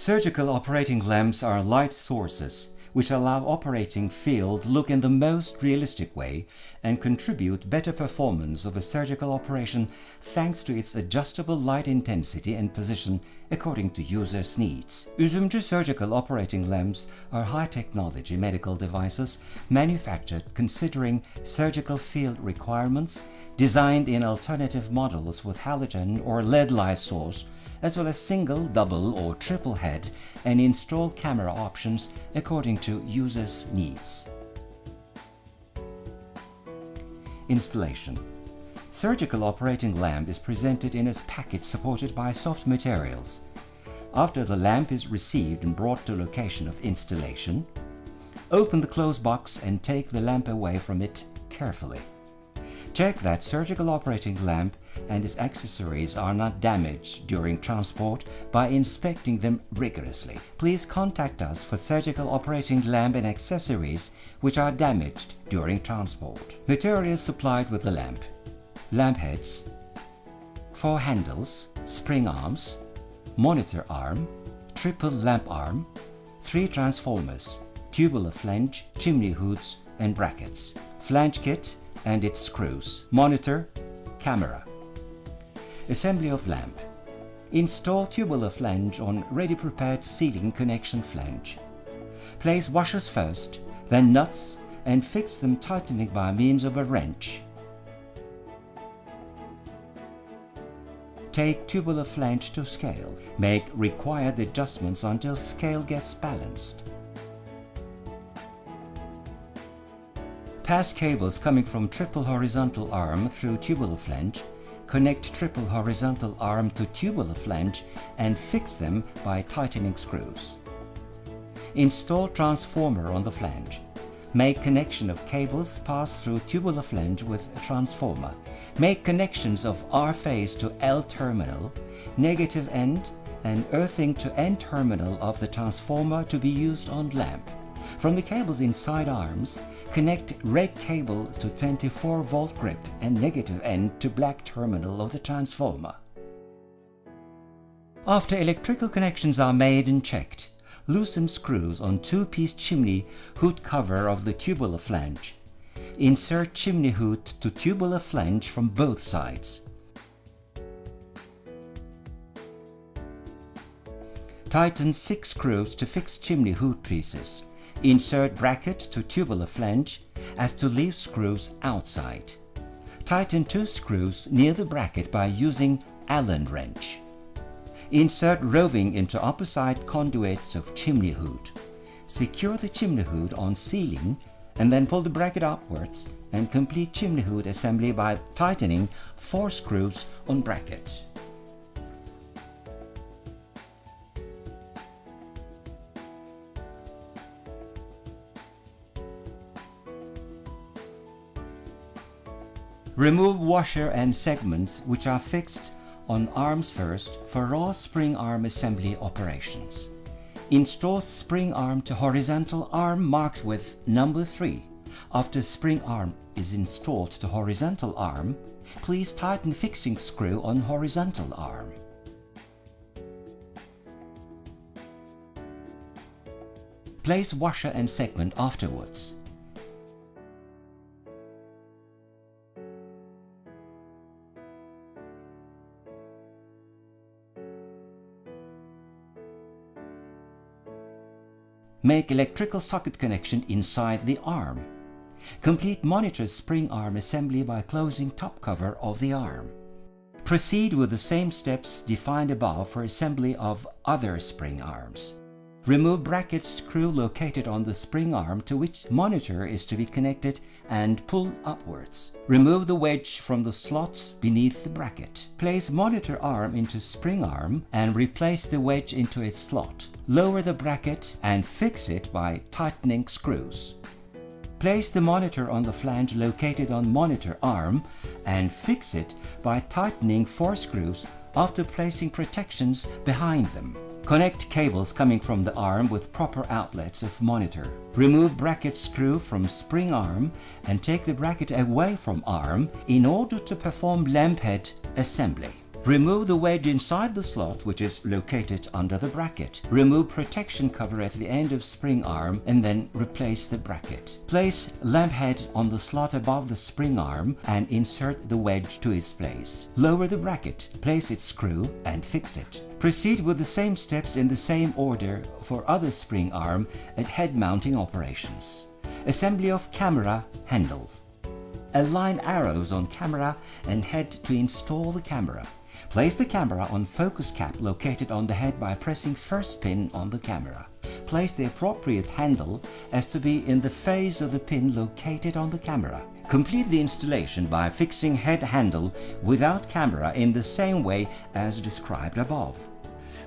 Surgical operating lamps are light sources which allow operating field look in the most realistic way and contribute better performance of a surgical operation thanks to its adjustable light intensity and position according to users' needs. Üzümcü surgical operating lamps are high-technology medical devices manufactured considering surgical field requirements, designed in alternative models with halogen or LED light source, as well as single, double or triple head and install camera options according to users' needs. Installation. Surgical operating lamp is presented in a package supported by soft materials. After the lamp is received and brought to location of installation, open the closed box and take the lamp away from it carefully. Check that surgical operating lamp and its accessories are not damaged during transport by inspecting them rigorously. Please contact us for surgical operating lamp and accessories which are damaged during transport. Materials supplied with the lamp: lamp heads, 4 handles, spring arms, monitor arm, triple lamp arm, 3 transformers, tubular flange, chimney hoods and brackets, flange kit and its screws, monitor, camera. Assembly of lamp. Install tubular flange on ready-prepared sealing connection flange. Place washers first, then nuts, and fix them tightening by means of a wrench. Take tubular flange to scale. Make required adjustments until scale gets balanced. Pass cables coming from triple horizontal arm through tubular flange. Connect triple horizontal arm to tubular flange and fix them by tightening screws. Install transformer on the flange. Make connection of cables pass through tubular flange with a transformer. Make connections of R phase to L terminal, negative end and earthing to N terminal of the transformer to be used on lamp. From the cables inside arms, connect red cable to 24-volt grip and negative end to black terminal of the transformer. After electrical connections are made and checked, loosen screws on 2-piece chimney hood cover of the tubular flange. Insert chimney hood to tubular flange from both sides. Tighten 6 screws to fix chimney hood pieces. Insert bracket to tubular flange as to leave screws outside. Tighten 2 screws near the bracket by using Allen wrench. Insert roving into opposite conduits of chimney hood. Secure the chimney hood on ceiling and then pull the bracket upwards and complete chimney hood assembly by tightening 4 screws on bracket. Remove washer and segments which are fixed on arms first for raw spring arm assembly operations. Install spring arm to horizontal arm marked with number 3. After spring arm is installed to horizontal arm, please tighten fixing screw on horizontal arm. Place washer and segment afterwards. Make electrical socket connection inside the arm. Complete monitor spring arm assembly by closing top cover of the arm. Proceed with the same steps defined above for assembly of other spring arms. Remove bracket screw located on the spring arm to which monitor is to be connected and pull upwards. Remove the wedge from the slots beneath the bracket. Place monitor arm into spring arm and replace the wedge into its slot. Lower the bracket and fix it by tightening screws. Place the monitor on the flange located on monitor arm and fix it by tightening 4 screws after placing protections behind them. Connect cables coming from the arm with proper outlets of monitor. Remove bracket screw from spring arm and take the bracket away from arm in order to perform lamp head assembly. Remove the wedge inside the slot, which is located under the bracket. Remove protection cover at the end of spring arm and then replace the bracket. Place lamp head on the slot above the spring arm and insert the wedge to its place. Lower the bracket, place its screw and fix it. Proceed with the same steps in the same order for other spring arm and head mounting operations. Assembly of camera handle. Align arrows on camera and head to install the camera. Place the camera on focus cap located on the head by pressing first pin on the camera. Place the appropriate handle as to be in the face of the pin located on the camera. Complete the installation by fixing head handle without camera in the same way as described above.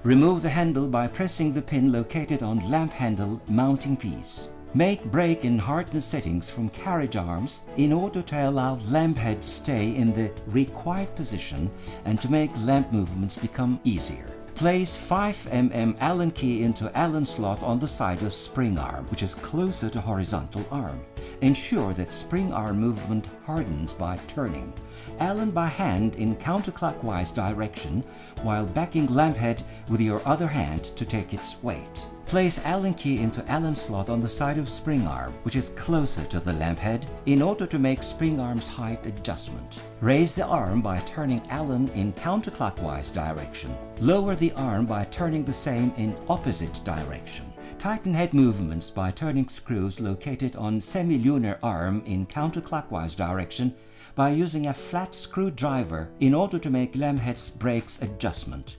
Remove the handle by pressing the pin located on lamp handle mounting piece. Make brake and hardness settings from carriage arms in order to allow lamp head stay in the required position and to make lamp movements become easier. Place 5 mm Allen key into Allen slot on the side of spring arm, which is closer to horizontal arm. Ensure that spring arm movement hardens by turning Allen by hand in counterclockwise direction while backing lamp head with your other hand to take its weight. Place Allen key into Allen slot on the side of spring arm, which is closer to the lamp head, in order to make spring arm's height adjustment. Raise the arm by turning Allen in counterclockwise direction. Lower the arm by turning the same in opposite direction. Tighten head movements by turning screws located on semi-lunar arm in counterclockwise direction by using a flat screwdriver in order to make lamp head's brakes adjustment.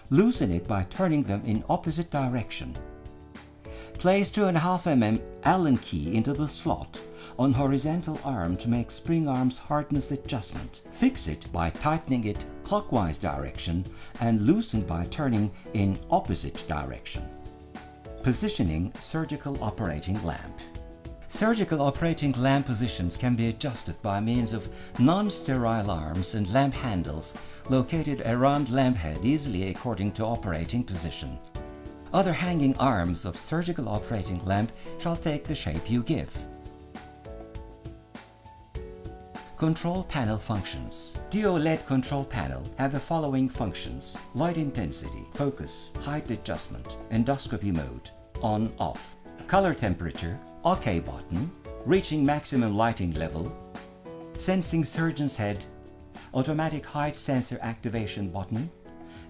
Loosen it by turning them in opposite direction. Place 2.5 mm Allen key into the slot on horizontal arm to make spring arm's hardness adjustment. Fix it by tightening it clockwise direction and loosen by turning in opposite direction. Positioning surgical operating lamp. Surgical operating lamp positions can be adjusted by means of non-sterile arms and lamp handles located around lamp head easily according to operating position. Other hanging arms of surgical operating lamp shall take the shape you give. Control panel functions. Duo LED control panel have the following functions: light intensity, focus, height adjustment, endoscopy mode, on, off, color temperature, OK button, reaching maximum lighting level, sensing surgeon's head, automatic height sensor activation button.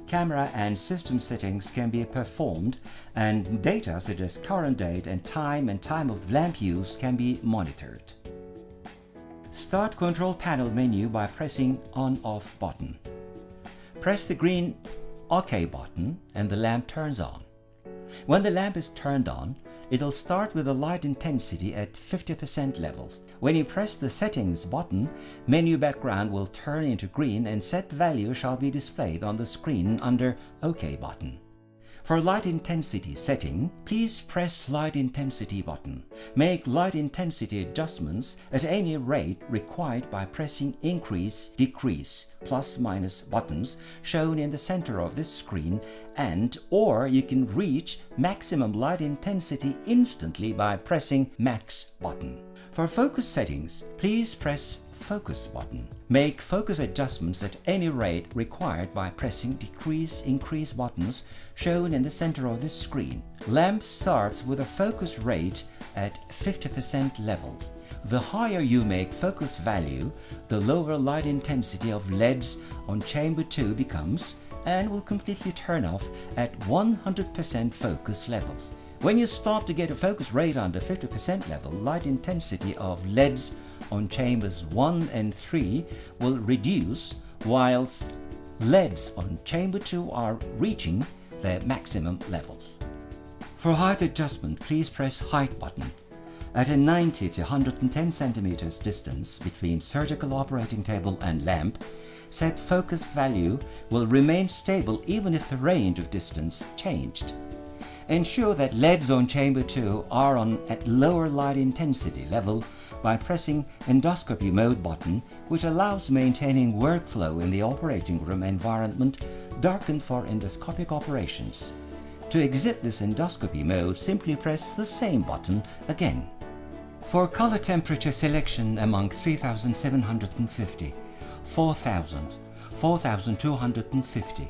Camera and system settings can be performed, and data such as current date and time of lamp use can be monitored. Start control panel menu by pressing on-off button. Press the green OK button and the lamp turns on. When the lamp is turned on, it'll start with a light intensity at 50% level. When you press the settings button, menu background will turn into green and set value shall be displayed on the screen under OK button. For light intensity setting, please press light intensity button. Make light intensity adjustments at any rate required by pressing increase, decrease, plus minus buttons shown in the center of this screen, or you can reach maximum light intensity instantly by pressing max button. For focus settings, please press focus button. Make focus adjustments at any rate required by pressing decrease, increase buttons shown in the center of this screen. Lamp starts with a focus rate at 50% level. The higher you make focus value, the lower light intensity of LEDs on chamber 2 becomes and will completely turn off at 100% focus level. When you start to get a focus rate under 50% level, light intensity of LEDs on chambers 1 and 3 will reduce, whilst LEDs on chamber 2 are reaching their maximum level. For height adjustment, please press height button. At a 90 to 110 centimeters distance between surgical operating table and lamp, set focus value will remain stable even if the range of distance changed. Ensure that LEDs on chamber 2 are on at lower light intensity level by pressing endoscopy mode button, which allows maintaining workflow in the operating room environment darkened for endoscopic operations. To exit this endoscopy mode, simply press the same button again. For color temperature selection among 3750, 4000, 4250,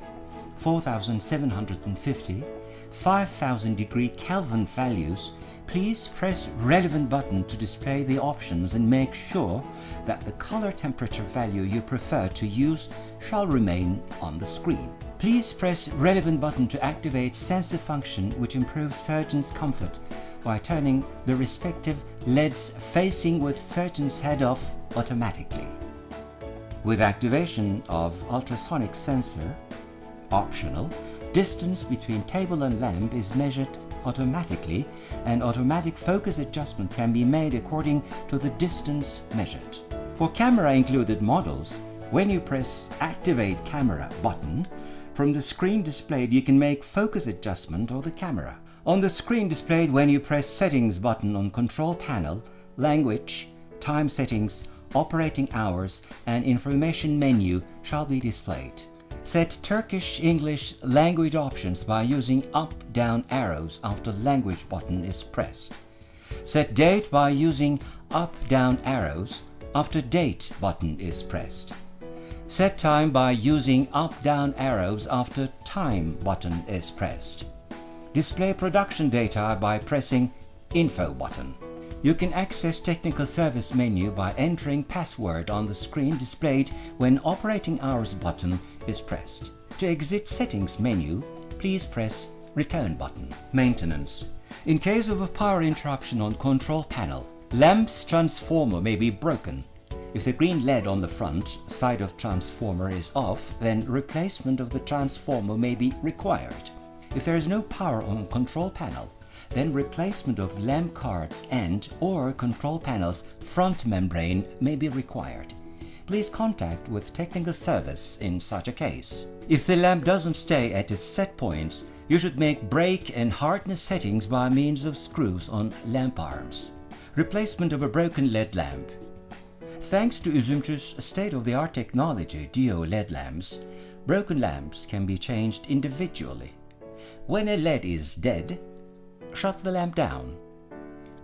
4750, 5000 degree Kelvin values, please press relevant button to display the options and make sure that the color temperature value you prefer to use shall remain on the screen. Please press relevant button to activate sensor function, which improves surgeon's comfort by turning the respective LEDs facing with surgeon's head off automatically. With activation of ultrasonic sensor, optional, distance between table and lamp is measured automatically, and automatic focus adjustment can be made according to the distance measured. For camera included models, when you press Activate Camera button, from the screen displayed you can make focus adjustment of the camera. On the screen displayed when you press Settings button on Control Panel, Language, Time Settings, Operating Hours and Information menu shall be displayed. Set Turkish English language options by using up-down arrows after Language button is pressed. Set Date by using up-down arrows after Date button is pressed. Set Time by using up-down arrows after Time button is pressed. Display production data by pressing Info button. You can access Technical Service menu by entering password on the screen displayed when Operating Hours button is pressed. To exit Settings menu, please press Return button. Maintenance. In case of a power interruption on Control Panel, lamp's transformer may be broken. If the green LED on the front side of transformer is off, then replacement of the transformer may be required. If there is no power on Control Panel, then replacement of lamp card's end or control panel's front membrane may be required. Please contact with Technical Service in such a case. If the lamp doesn't stay at its set points, you should make brake and hardness settings by means of screws on lamp arms. Replacement of a broken LED lamp. Thanks to Üzümcü's state-of-the-art technology, Duo LED lamps, broken lamps can be changed individually. When a LED is dead, shut the lamp down.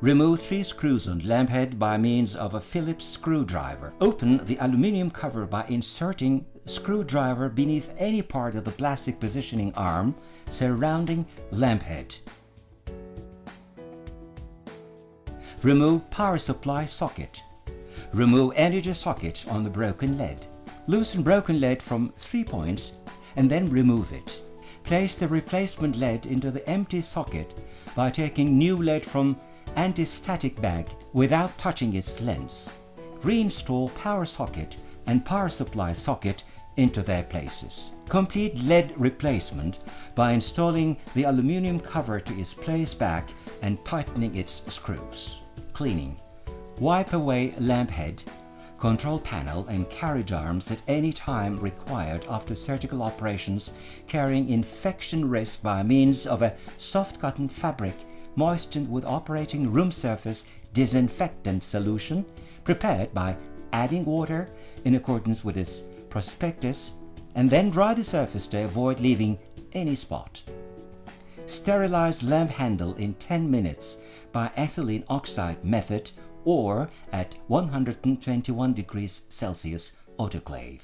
Remove 3 screws on lamp head by means of a Phillips screwdriver. Open the aluminium cover by inserting screwdriver beneath any part of the plastic positioning arm surrounding lamp head. Remove power supply socket. Remove energy socket on the broken LED. Loosen broken LED from 3 points and then remove it. Place the replacement LED into the empty socket by taking new LED from anti-static bag without touching its lens. Reinstall power socket and power supply socket into their places. Complete LED replacement by installing the aluminium cover to its place back and tightening its screws. Cleaning. Wipe away lamp head, control panel and carriage arms at any time required after surgical operations carrying infection risk by means of a soft cotton fabric moistened with operating room surface disinfectant solution prepared by adding water in accordance with its prospectus, and then dry the surface to avoid leaving any spot. Sterilize lamp handle in 10 minutes by ethylene oxide method or at 121 degrees Celsius autoclave.